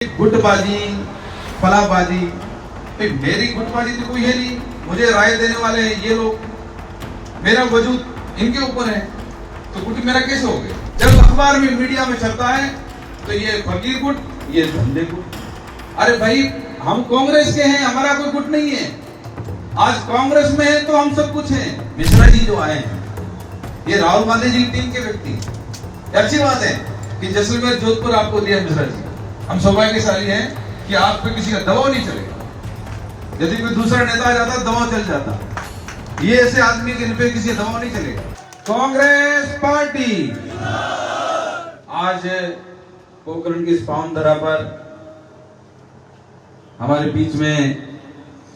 गुटबाजी फलाबाजी, मेरी गुटबाजी तो कोई है नहीं। मुझे राय देने वाले हैं ये लोग, मेरा वजूद इनके ऊपर है, तो गुट मेरा कैसे हो गया? जब अखबार में मीडिया में चलता है तो ये फकीर गुट, ये धंधे गुट। अरे भाई, हम कांग्रेस के हैं, हमारा कोई गुट नहीं है। आज कांग्रेस में है तो हम सब कुछ हैं। मिश्रा जी जो आए हैं, ये राहुल गांधी जी की टीम के व्यक्ति। अच्छी बात है कि जैसलमेर जोधपुर आपको दिया मिश्रा जी। हम सौभाग्यशाली हैं कि आप पे किसी का दबाव नहीं चलेगा। यदि कोई दूसरा नेता आ जाता दबाव चल जाता, ये ऐसे आदमी के इन पे किसी दबाव नहीं चलेगा। कांग्रेस पार्टी आज पोखरण की इस पावन धरा पर हमारे बीच में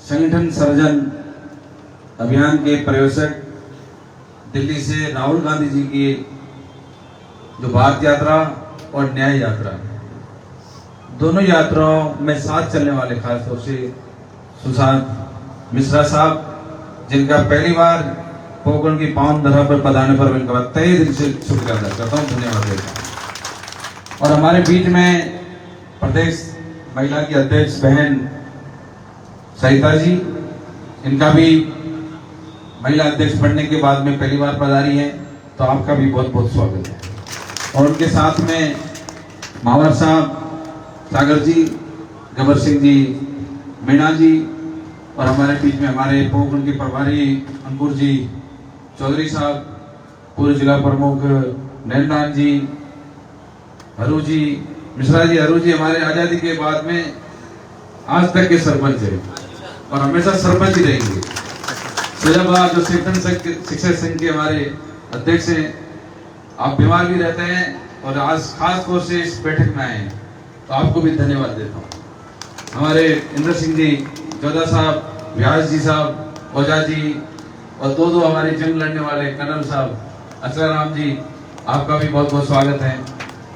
संगठन सर्जन अभियान के पर्यवेक्षक दिल्ली से राहुल गांधी जी की जो भारत यात्रा और न्याय यात्रा, दोनों यात्राओं में साथ चलने वाले खासतौर से सुशांत मिश्रा साहब, जिनका पहली बार पोखरण की पावन धरा पर पधारने पर इनका तहे दिल से शुक्रिया अदा करता हूँ, धन्यवाद देता हूँ। और हमारे बीच में प्रदेश महिला की अध्यक्ष बहन सरिता जी, इनका भी महिला अध्यक्ष बनने के बाद में पहली बार पधारी है, तो आपका भी बहुत बहुत स्वागत है। और उनके साथ में मावर साहब, सागर जी, गबर सिंह जी, मीणा जी, और हमारे बीच में हमारे पोखरण के प्रभारी अंकुर जी, चौधरी साहब, पूर्व जिला प्रमुख नैनलाल जी, हरू जी, मिश्रा जी। हरू जी हमारे आजादी के बाद में आज तक के सरपंच है और हमेशा सरपंच ही रहेंगे। सजाबाद जो शिक्षक संघ के हमारे अध्यक्ष हैं, आप बीमार भी रहते हैं और आज खास तौर से इस बैठक में आए हैं, तो आपको भी धन्यवाद देता हूँ। हमारे इंद्र सिंह जी, जोधा साहब, व्यास जी साहब, ओझा जी, और दो हमारे जंग लड़ने वाले कर्नल साहब अचलाराम जी, आपका भी बहुत बहुत स्वागत है।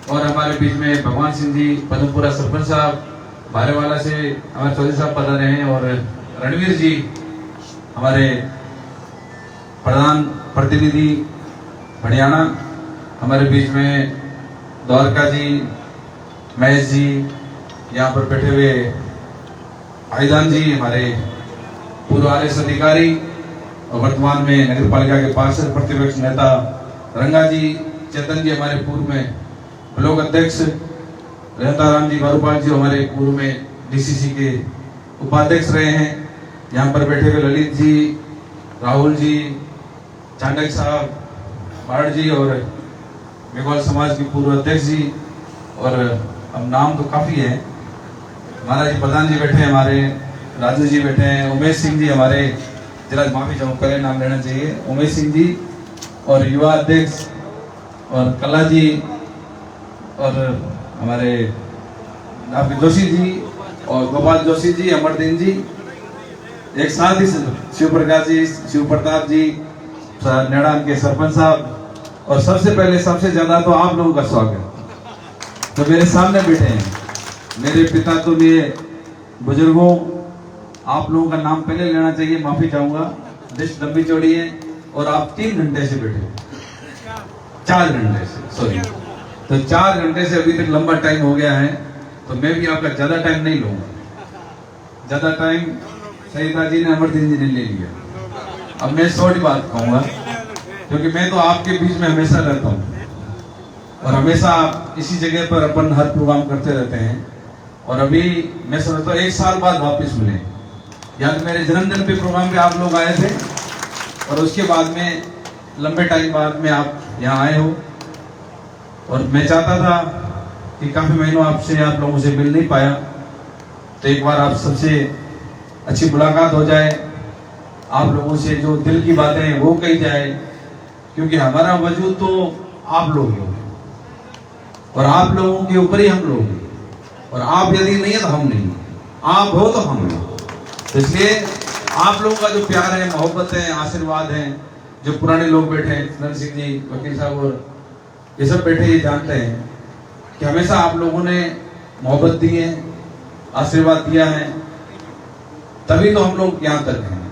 और हमारे बीच में भगवान सिंह जी, पदमपुरा सरपंच साहब, बारेवाला से हमारे चौधरी साहब पधारे हैं, और रणवीर जी हमारे प्रधान प्रतिनिधि हरियाणा, हमारे बीच में द्वारका जी, महेश जी, यहाँ पर बैठे हुए आईदान जी, हमारे पूर्व आरएस अधिकारी और वर्तमान में नगर पालिका के पार्षद प्रतिपक्ष नेता रंगा जी, चेतन जी हमारे पूर्व में ब्लॉक अध्यक्ष, रहताराम जी, बारूपाल जी हमारे पूर्व में डीसीसी के उपाध्यक्ष रहे हैं, यहाँ पर बैठे हुए ललित जी, राहुल जी, चांडक साहब, बाड़ जी, और मेघवाल समाज के पूर्व अध्यक्ष जी, और अब नाम तो काफी है, महाराज जी प्रधान जी बैठे हैं, हमारे राजू जी बैठे हैं, उमेश सिंह जी हमारे जिला, माफी चाहूँ पहले नाम लेना चाहिए, उमेश सिंह जी, और युवा अध्यक्ष, और कला जी, और हमारे आपके जोशी जी, और गोपाल जोशी जी, अमरदीन जी, एक साथ ही शिव प्रकाश जी, शिव प्रताप जी, नेड़ाम के सरपंच साहब, और सबसे पहले सबसे ज्यादा तो आप लोगों का स्वागत तो मेरे सामने बैठे हैं। मेरे पिता तो लिए बुजुर्गों, आप लोगों का नाम पहले लेना चाहिए, माफी चाहूंगा, लिस्ट लंबी चौड़ी है, और आप 3 घंटे से बैठे, 4 घंटे से, सॉरी, तो 4 घंटे से अभी तक लंबा टाइम हो गया है, तो मैं भी आपका ज्यादा टाइम नहीं लूंगा। ज्यादा टाइम सरिता जी ने, अमरदीन जी ने ले लिया। अब मैं शॉर्ट बात कहूंगा, क्योंकि मैं तो आपके बीच में हमेशा रहता हूँ और हमेशा इसी जगह पर अपन हर प्रोग्राम करते रहते हैं, और अभी मैं समझता हूँ 1 साल बाद वापस मिले। यानी मेरे जन्मदिन पे प्रोग्राम पे आप लोग आए थे, और उसके बाद में लंबे टाइम बाद में आप यहाँ आए हो, और मैं चाहता था कि काफी महीनों आपसे, आप लोगों से मिल नहीं पाया, तो एक बार आप सबसे अच्छी मुलाकात हो जाए, आप लोगों से जो दिल की बातें हैं वो कही जाए, क्योंकि हमारा वजूद तो आप लोग ही हो, और आप लोगों के ऊपर ही हम लोग हैं, और आप यदि नहीं है तो हम नहीं, आप हो तो हम हैं। तो इसलिए आप लोगों का जो प्यार है, मोहब्बत है, आशीर्वाद है, जो पुराने लोग बैठे हैं, नंद सिंह जी, वकील साहब, और ये सब बैठे, ये जानते हैं कि हमेशा आप लोगों ने मोहब्बत दी है, आशीर्वाद दिया है, तभी तो हम लोग यहाँ तक हैं।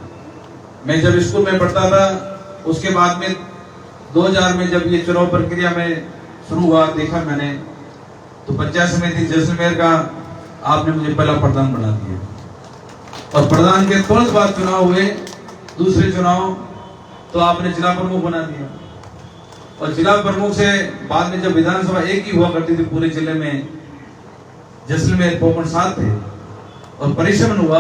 मैं जब स्कूल में पढ़ता था, उसके बाद में 2000 में जब ये चुनाव प्रक्रिया में शुरू हुआ, देखा मैंने, तो पंचायत समिति जैसलमेर का आपने मुझे पहला प्रधान बना दिया, और प्रधान के तुरंत बाद चुनाव हुए, दूसरे चुनाव तो आपने जिला प्रमुख बना दिया, और जिला प्रमुख से बाद में जब विधानसभा एक ही हुआ करती थी पूरे जिले में, जैसलमेर पोखरण 7 थे, और परिश्रम हुआ,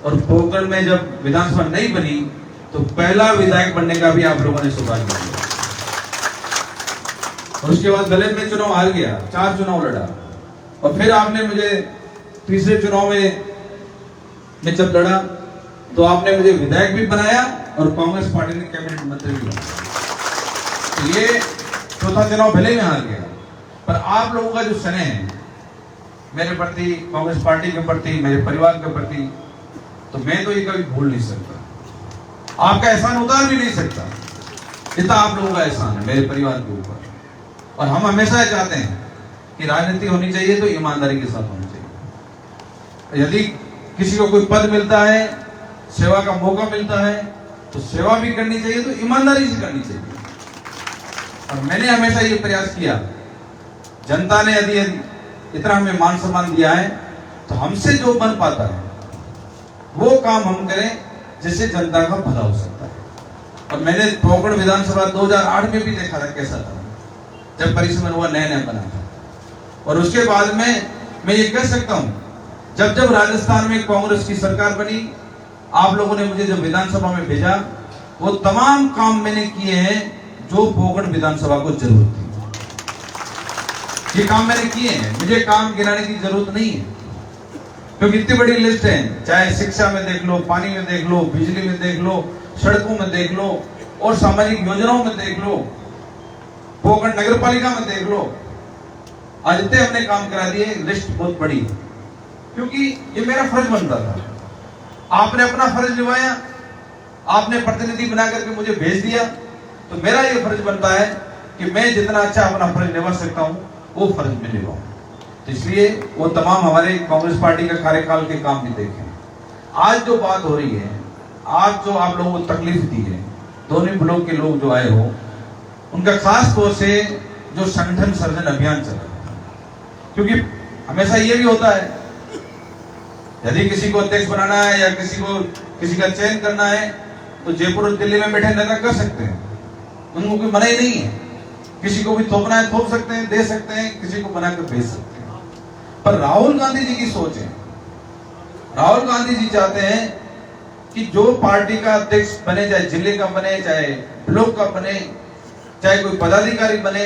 और पोखरण में जब विधानसभा नहीं बनी तो पहला विधायक बनने का भी आप लोगों ने सौभाग्य किया। और उसके बाद दलित में चुनाव हार गया, 4 चुनाव लड़ा, और फिर आपने मुझे तीसरे चुनाव में जब लड़ा तो आपने मुझे विधायक भी बनाया और कांग्रेस पार्टी ने कैबिनेट मंत्री भी बनाया। तो ये चौथा चुनाव भले में हार गया, पर आप लोगों का जो स्नेह है मेरे प्रति, कांग्रेस पार्टी के प्रति, मेरे परिवार के प्रति, तो मैं तो ये कभी भूल नहीं सकता, आपका एहसान उतार भी नहीं सकता। इतना आप लोगों का एहसान है मेरे परिवार के ऊपर। और हम हमेशा चाहते हैं कि राजनीति होनी चाहिए तो ईमानदारी के साथ होनी चाहिए। यदि किसी को कोई पद मिलता है, सेवा का मौका मिलता है, तो सेवा भी करनी चाहिए तो ईमानदारी से करनी चाहिए। और मैंने हमेशा ये प्रयास किया, जनता ने यदि इतना हमें मान सम्मान दिया है तो हमसे जो बन पाता है वो काम हम करें जिससे जनता का भला हो सकता है। और मैंने पोखरण विधानसभा 2008 में भी देखा था कैसा था जब परिसमन हुआ, नया बना था। और उसके बाद में मैं ये कह सकता हूं, जब जब राजस्थान में कांग्रेस की सरकार बनी, आप लोगों ने मुझे जब विधानसभा में भेजा, वो तमाम काम मैंने किए हैं जो पोखरण विधानसभा को जरूरत थी। ये काम मैंने किए हैं, मुझे काम गिनाने की जरूरत नहीं है, क्योंकि इतनी बड़ी लिस्ट है। चाहे शिक्षा में देख लो, पानी में देख लो, बिजली में देख लो, सड़कों में देख लो, और सामाजिक योजनाओं में देख लो, पोखरण नगर पालिका में देख लो, आज इतने हमने काम करा दिए, लिस्ट बहुत बड़ी है। क्योंकि ये मेरा फर्ज बनता था। आपने अपना फर्ज निभाया, आपने प्रतिनिधि बना करके मुझे भेज दिया, तो मेरा ये फर्ज बनता है कि मैं जितना अच्छा अपना फर्ज निभा सकता हूं वो फर्ज में निभाऊं। तो इसलिए वो तमाम हमारे कांग्रेस पार्टी का कार्यकाल के काम भी देखें। आज जो बात हो रही है, आज जो आप लोगों को तकलीफ दी है, दोनों ब्लॉक के लोग जो आए हो, उनका खास तौर से जो संगठन सर्जन अभियान चल रहा है, क्योंकि हमेशा ये भी होता है यदि किसी को अध्यक्ष बनाना है या किसी का चयन करना है तो जयपुर और दिल्ली में बैठे नेता कर सकते हैं, उनको कोई मना ही नहीं है। किसी को भी थोपना है थोप सकते हैं, दे सकते हैं, किसी को बनाकर भेज सकते हैं। पर राहुल गांधी जी की सोच है, राहुल गांधी जी चाहते हैं कि जो पार्टी का अध्यक्ष बने, चाहे जिले का बने, चाहे ब्लॉक का बने, चाहे कोई पदाधिकारी बने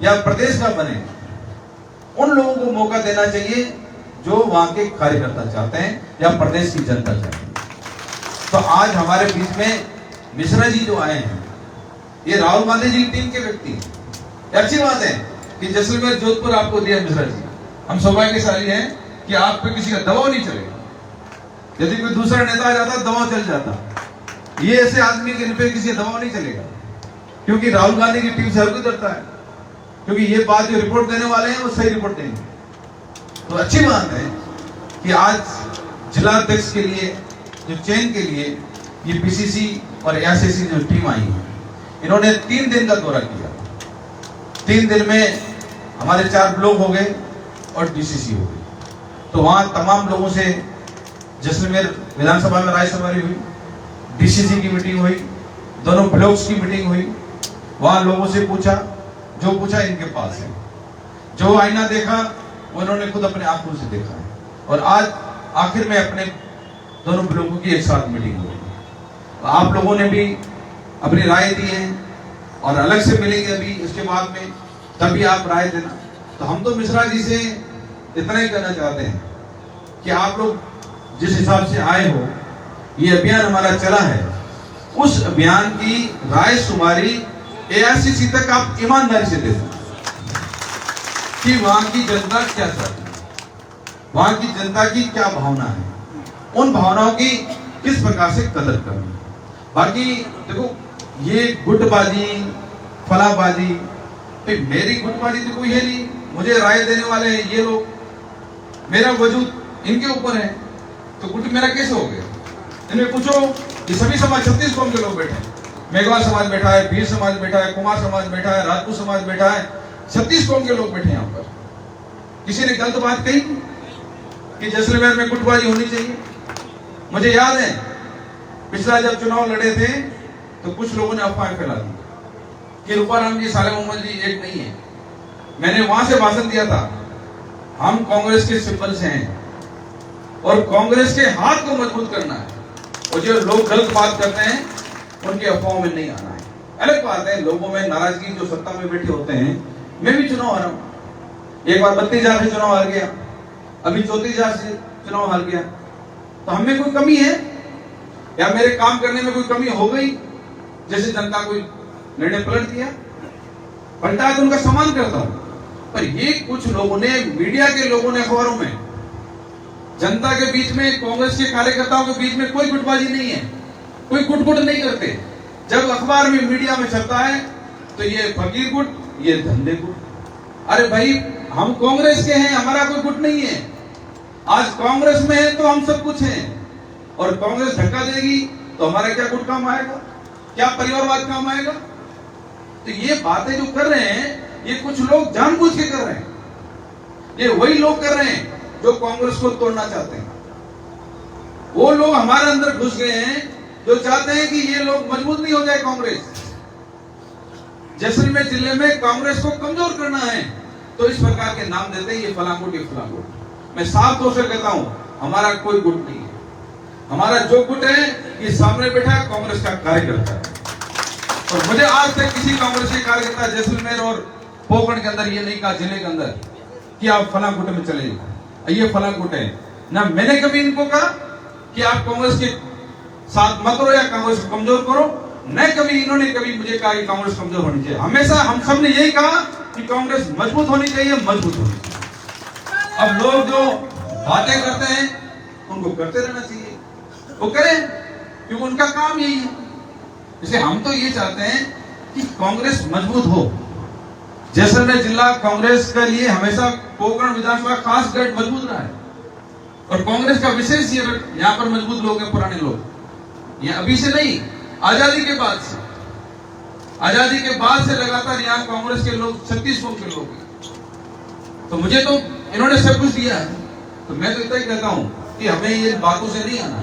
या प्रदेश का बने, उन लोगों को मौका देना चाहिए जो वहां के कार्यकर्ता चाहते हैं या प्रदेश की जनता चाहती है। तो आज हमारे बीच में मिश्रा जी जो आए हैं, ये राहुल गांधी जी की टीम के व्यक्ति हैं। ये अच्छी बात है कि जैसलमेर जोधपुर आपको दिया मिश्रा जी, हम सौभाग्यशाली हैं कि आप पे किसी का दबाव नहीं चलेगा। यदि कोई दूसरा नेता आ जाता दबाव चल जाता, ये ऐसे आदमी के पे किसी का दबाव नहीं चलेगा, क्योंकि राहुल गांधी की टीम से हर कोई डरता है, क्योंकि ये बात जो रिपोर्ट देने वाले हैं वो सही रिपोर्ट देंगे। तो अच्छी बात है कि आज जिला अध्यक्ष के लिए जो चयन के लिए ये पीसीसी और एआईसीसी जो टीम आई है, इन्होंने 3 दिन का दौरा किया। 3 दिन में हमारे 4 ब्लॉक हो गए और डीसीसी हो गई। तो वहां तमाम लोगों से जैसलमेर विधानसभा में राय सवारी हुई, डीसीसी की मीटिंग हुई, दोनों ब्लॉक्स की मीटिंग हुई। वहां लोगों से पूछा, जो पूछा इनके पास है, जो आईना देखा वो इन्होंने खुद अपने आंखों से देखा है। और आज आखिर में अपने दोनों ब्लॉकों की एक साथ मीटिंग हुई। तो आप लोगों ने भी अपनी राय दी है और अलग से मिलेंगे अभी इसके बाद में, तभी आप राय देना। तो हम तो मिश्रा जी से इतना ही कहना चाहते हैं कि आप लोग जिस हिसाब से आए हो, ये अभियान हमारा चला है, उस अभियान की राय शुमारी एआईसीसी तक आप ईमानदारी से दे सकते कि वहां की जनता क्या चाहती है, वहां की जनता की क्या भावना है, उन भावनाओं की किस प्रकार से कदर करनी। बाकी देखो, ये गुटबाजी फलाबाजी, मेरी गुटबाजी तो कोई है नहीं, मुझे राय देने वाले हैं ये लोग, मेरा वजूद इनके ऊपर है, तो गुट मेरा कैसे हो गया? इन्हें पूछो कि सभी समाज 36 कौम के लोग बैठे हैं, मेघवाल समाज बैठा है, भील समाज बैठा है, कुमार समाज बैठा है, राजपूत समाज बैठा है, 36 कौम के लोग बैठे हैं यहाँ पर। किसी ने गलत बात कही? कि जैसलमेर में गुटबाजी होनी चाहिए। मुझे याद है पिछला जब चुनाव लड़े थे तो कुछ लोगों ने अफवाह फैला दी कि रूपाराम जी साले मोहम्मद जी एक नहीं है। मैंने वहां से भाषण दिया था, हम कांग्रेस के सिंबल से हैं और कांग्रेस के हाथ को मजबूत करना है, और जो लोग गलत बात करते हैं उनके अफवाहों में नहीं आना है। अलग बात है लोगों में नाराजगी, जो सत्ता में बैठे होते हैं। मैं भी चुनाव हारा हूं, एक बार 32,000 से चुनाव हार गया, अभी 34,000 से चुनाव हार गया। तो हमें कोई कमी है या मेरे काम करने में कोई कमी हो गई? जैसे जनता कोई निर्णय पलट दिया, पलटा तो उनका सम्मान करता हूं, पर ये कुछ लोगों ने, मीडिया के लोगों ने, अखबारों में, जनता के बीच में, कांग्रेस के कार्यकर्ताओं के बीच में कोई गुटबाजी नहीं है, कोई कुटकुट नहीं करते। जब अखबार में, मीडिया में छपता है तो ये फकीर गुट, ये धंधे गुट। अरे भाई हम कांग्रेस के हैं, हमारा कोई गुट नहीं है। आज कांग्रेस में है तो हम सब कुछ हैं, और कांग्रेस धक्का देगी तो हमारा क्या गुट काम आएगा, क्या परिवारवाद काम आएगा? तो ये बातें जो कर रहे हैं ये कुछ लोग जानबूझ के कर रहे हैं। ये वही लोग कर रहे हैं जो कांग्रेस को तोड़ना चाहते हैं। वो लोग हमारे अंदर घुस गए हैं जो चाहते हैं कि ये लोग मजबूत नहीं हो जाए कांग्रेस। जैसलमेर जिले में कांग्रेस को कमजोर करना है तो इस प्रकार के नाम देते हैं, ये फलांगुट, ये फलांगुट। मैं साफ तौर से कहता हूं, हमारा कोई गुट नहीं है। हमारा जो गुट है ये सामने बैठा है, कांग्रेस का कार्यकर्ता है। और मुझे आज तक किसी कांग्रेस के कार्यकर्ता जैसलमेर और पोखरण के अंदर ये नहीं कहा, जिले के अंदर, कि आप फला गुट में चले जाओ, ये फला गुट है। ना मैंने कभी इनको कहा कि आप कांग्रेस के साथ मत रहो या कांग्रेस को कमजोर करो, न कभी इन्होंने कभी मुझे कहा कि कांग्रेस कमजोर होनी चाहिए। हमेशा हम सब ने यही कहा कि कांग्रेस मजबूत होनी चाहिए, मजबूत होनी चाहिए। अब लोग जो बातें करते हैं उनको करते रहना चाहिए, वो करें, क्योंकि उनका काम यही है। इसलिए हम तो ये चाहते हैं कि कांग्रेस मजबूत हो। जैसलमेर जिला कांग्रेस के लिए हमेशा पोखरण विधानसभा खास गढ़ मजबूत रहा है, और कांग्रेस का विशेष ये यहाँ पर मजबूत लोग हैं, पुराने लोग। ये अभी से नहीं, आजादी के बाद से, आजादी के बाद से लगातार यहाँ कांग्रेस के लोग 36 कौम के लोग हैं। तो मुझे तो इन्होंने सब कुछ दिया है, तो मैं तो इतना ही कहता हूं कि हमें ये बातों से नहीं आना।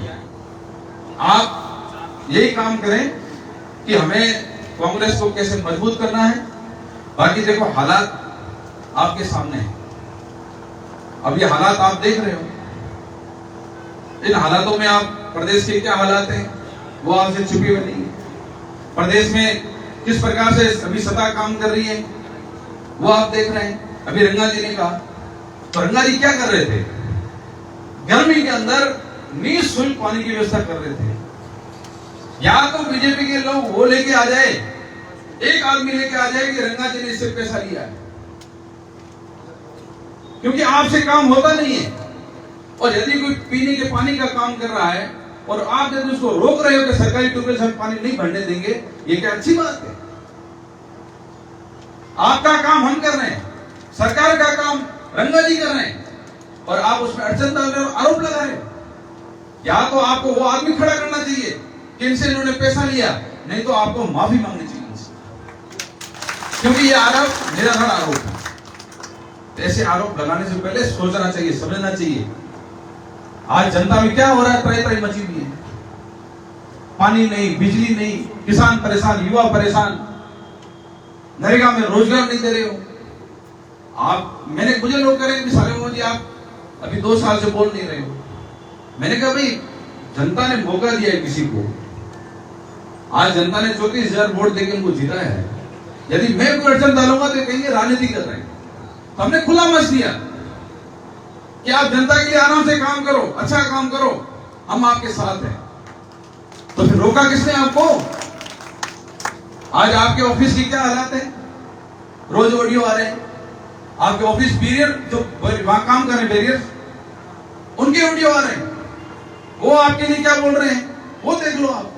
आप यही काम करें कि हमें कांग्रेस को कैसे मजबूत करना है। बाकी देखो हालात आपके सामने हैं, अब ये हालात आप देख रहे हो। इन हालातों में आप, प्रदेश के क्या हालात हैं वो आपसे छुपे हुए नहीं है। प्रदेश में किस प्रकार से अभी सत्ता काम कर रही है वो आप देख रहे हैं। अभी रंगा जी ने कहा, तो रंगा जी क्या कर रहे थे? गर्मी के अंदर निःशुल्क पानी की व्यवस्था कर रहे थे। या तो बीजेपी के लोग वो लेके आ जाए, एक आदमी लेके आ जाए कि रंगा जी ने इससे पैसा लिया है, क्योंकि आपसे काम होता नहीं है। और यदि कोई पीने के पानी का काम कर रहा है और आप यदि उसको रोक रहे हो कि सरकारी ट्यूबवेल से हम पानी नहीं भरने देंगे, ये क्या अच्छी बात है? आपका काम हम कर रहे हैं, सरकार का काम रंगा जी कर रहे हैं, और आप उसमें अड़चन डाल रहे हो, आरोप लगा रहे हो। या तो आपको वो आदमी खड़ा करना चाहिए कि इनसे इन्होंने पैसा लिया, नहीं तो आपको माफी मांगनी चाहिए इनसे, क्योंकि ये आरोप निराधार आरोप है। ऐसे आरोप लगाने से पहले सोचना चाहिए, समझना चाहिए। आज जनता में क्या हो रहा है? त्राही त्राही मची हुई है, पानी नहीं, बिजली नहीं, किसान परेशान, युवा परेशान, नरेगा में रोजगार नहीं दे रहे हो आप। मुझे लोग कह रहे हैं कि साले मोदी आप अभी 2 साल से बोल नहीं रहे हो। मैंने कहा भाई जनता ने मौका दिया है किसी को, आज जनता ने 34,000 वोट देकर उनको जीता है। यदि मैं कोई अड़चन डालूंगा तो कहेंगे राजनीति कर रहे हैं। तो हमने खुला मंच दिया कि आप जनता के लिए आराम से काम करो, अच्छा काम करो, हम आपके साथ हैं। तो फिर रोका किसने आपको? आज आपके ऑफिस की क्या हालत है? रोज ऑडियो आ रहे हैं आपके ऑफिस, बैरियर जो वहां काम कर रहे हैं, बैरियर, उनके ऑडियो आ रहे हैं, वो आपके लिए क्या बोल रहे हैं वो देख लो आप।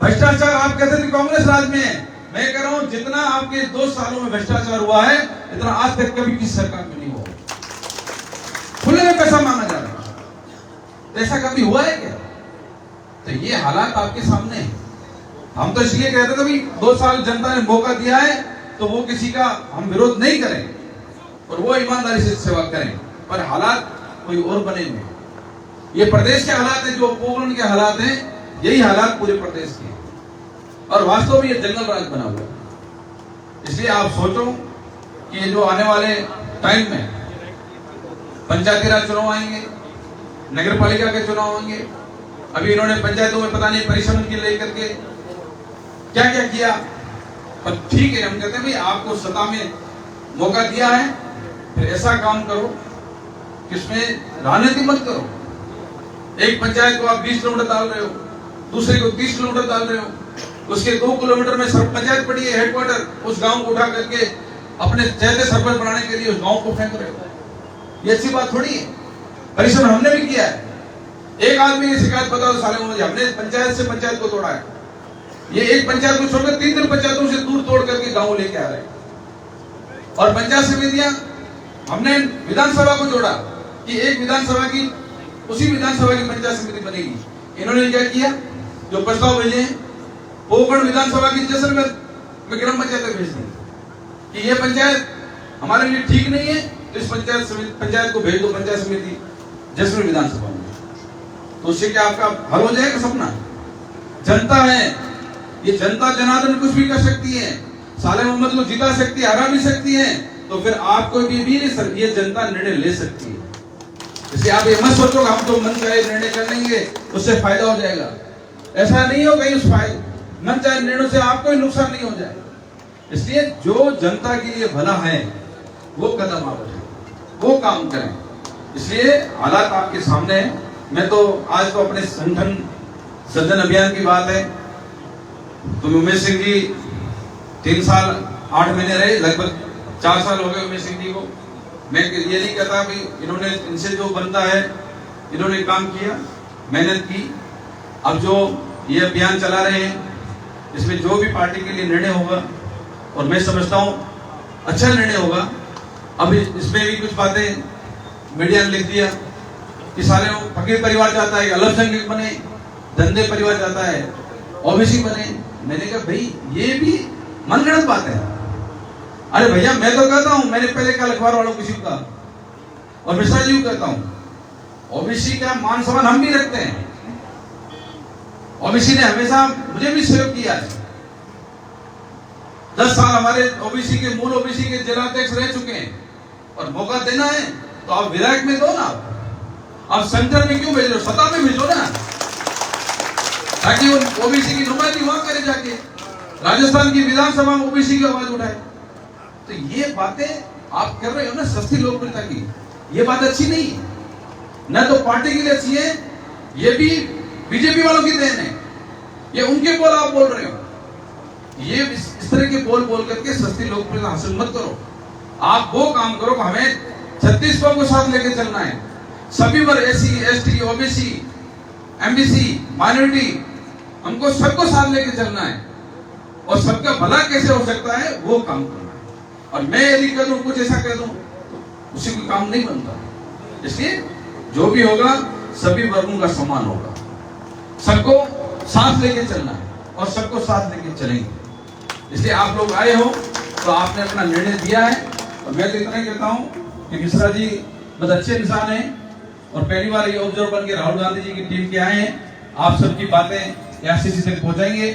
भ्रष्टाचार आप कहते थे कांग्रेस राज में है, मैं कह रहा हूं जितना आपके 2 सालों में भ्रष्टाचार हुआ है इतना आज तक कभी किसी सरकार में नहीं हुआ। खुले में पैसा मांगा जा रहा है, तो ऐसा कभी हुआ है क्या? तो ये हालात आपके सामने है। हम तो इसलिए कहते थे भाई 2 साल जनता ने मौका दिया है तो वो किसी का हम विरोध नहीं करें और वो ईमानदारी से सेवा करें, पर हालात कोई और बने हुए। ये प्रदेश के हालात हैं, जो पोखरण के हालात हैं, यही हालात पूरे प्रदेश के, और वास्तव में ये जंगल राज बना हुआ है। इसलिए आप सोचो कि ये जो आने वाले टाइम में पंचायती राज चुनाव आएंगे, नगर पालिका के चुनाव होंगे। अभी इन्होंने पंचायतों में पता नहीं परिश्रम के लेकर के क्या क्या किया, पर ठीक है, हम कहते हैं भाई आपको सत्ता में मौका दिया है, फिर ऐसा काम करो कि इसमें राजनीति मत करो। एक पंचायत को आप 20 किलोमीटर डाल रहे हो, दूसरे को 30 किलोमीटर डाल रहे हो, उसके 2 किलोमीटर में पंचायत पड़ी है हेडक्वार्टर, उस गांव को उठा करके अपने चहते सरपंच बनाने के लिए उस गांव को फेंक रहे हो। ये अच्छी बात थोड़ी है। परिश्रम हमने भी किया है। एक आदमी की शिकायत बताओ साले में, हमने पंचायत से पंचायत को तोड़ा है। ये एक पंचायत को छोड़कर 3 पंचायतों से दूर तोड़ करके गांव लेके आ रहे हैं। और पंचायत समितियां हमने विधानसभा को जोड़ा कि एक विधानसभा की, उसी विधानसभा की पंचायत समिति बनेगी। इन्होंने क्या किया, जो प्रस्ताव भेजे पोखरण विधानसभा की जैसलमेर में ग्राम पंचायत भेज दी कि ये पंचायत हमारे लिए ठीक नहीं है, तो इस पंचायत को भेज दो पंचायत समिति जैसलमेर विधानसभा में। तो उससे क्या आपका हल हो जाएगा सपना? जनता है, ये जनता जनार्दन कुछ भी कर सकती है, साले मोहम्मद को जिता सकती है, हरा भी सकती है, तो फिर आपको भी नहीं सकती, ये जनता निर्णय ले सकती है। इसलिए आप ये मत सोचो हम तो मन चाहे निर्णय कर लेंगे उससे फायदा हो जाएगा। ऐसा नहीं होगा, उस मन चाहे निर्णय से आपको ही नुकसान नहीं हो जाए। इसलिए जो जनता के लिए भला है वो कदम आप उठाएं, वो काम करें। इसलिए हालात आपके सामने है। मैं तो आज तो अपने संगठन सृजन अभियान की बात है, तो उमेश सिंह जी 3 साल 8 महीने रहे, लगभग 4 साल हो गए उमेश सिंह जी को। मैं ये नहीं कहता कि इन्होंने, इनसे जो बनता है इन्होंने काम किया, मेहनत की। अब जो ये अभियान चला रहे हैं इसमें जो भी पार्टी के लिए निर्णय होगा, और मैं समझता हूं अच्छा निर्णय होगा। अब इसमें भी कुछ बातें मीडिया ने लिख दिया कि सारे फकीर परिवार चाहता है, अल्पसंख्यक बने, धंधे परिवार चाहता है, ओबीसी बने। मैंने कहा भाई ये भी मनगढ़ंत बात है। अरे भैया मैं तो कहता हूं, मैंने पहले कल अखबार वालों किसी का और मिश्रा जी को कहता हूं, ओबीसी का मान सम्मान हम भी रखते हैं। ओबीसी ने हमेशा मुझे भी सहयोग किया है। 10 साल हमारे ओबीसी के, मूल ओबीसी के जिलाध्यक्ष रह चुके हैं, और मौका देना है तो आप विधायक में दो ना, आप सेंटर में क्यों भेज रहे हो, सत्ता में भेजो ना, ताकि वो ओबीसी की नुमाइंदगी वहां करे जाके, राजस्थान की विधानसभा में ओबीसी की आवाज उठाए। तो ये बातें आप कर रहे हो ना सस्ती लोकप्रियता की, ये बात अच्छी नहीं है, न तो पार्टी के लिए अच्छी है, ये भी बीजेपी वालों की देन है। ये उनके बोल आप बोल रहे हो, ये इस तरह के बोल बोल करके सस्ती लोकप्रियता हासिल मत करो। आप वो काम करो, हमें छत्तीसगढ़ को साथ लेके चलना है, सभी वर्ग, SC, ST, OBC, MBC, minority, हमको सबको साथ लेके चलना है, और सबका भला कैसे हो सकता है वो काम करना है। और मैं यदि कह दूं, कुछ ऐसा कह दूं, उसी को काम नहीं बनता। इसलिए जो भी होगा सभी वर्गों का सम्मान होगा, सबको साथ लेके चलना है और सबको साथ लेके चलेंगे। इसलिए आप लोग आए हो तो आपने अपना निर्णय दिया है, और मैं तो इतना ही कहता हूं कि मिश्रा जी बहुत अच्छे इंसान हैं, और पहली बार ये ऑब्जर्वर बन के राहुल गांधी जी की टीम के आए हैं। आप सबकी बातें एआईसीसी तक पहुंचाएंगे।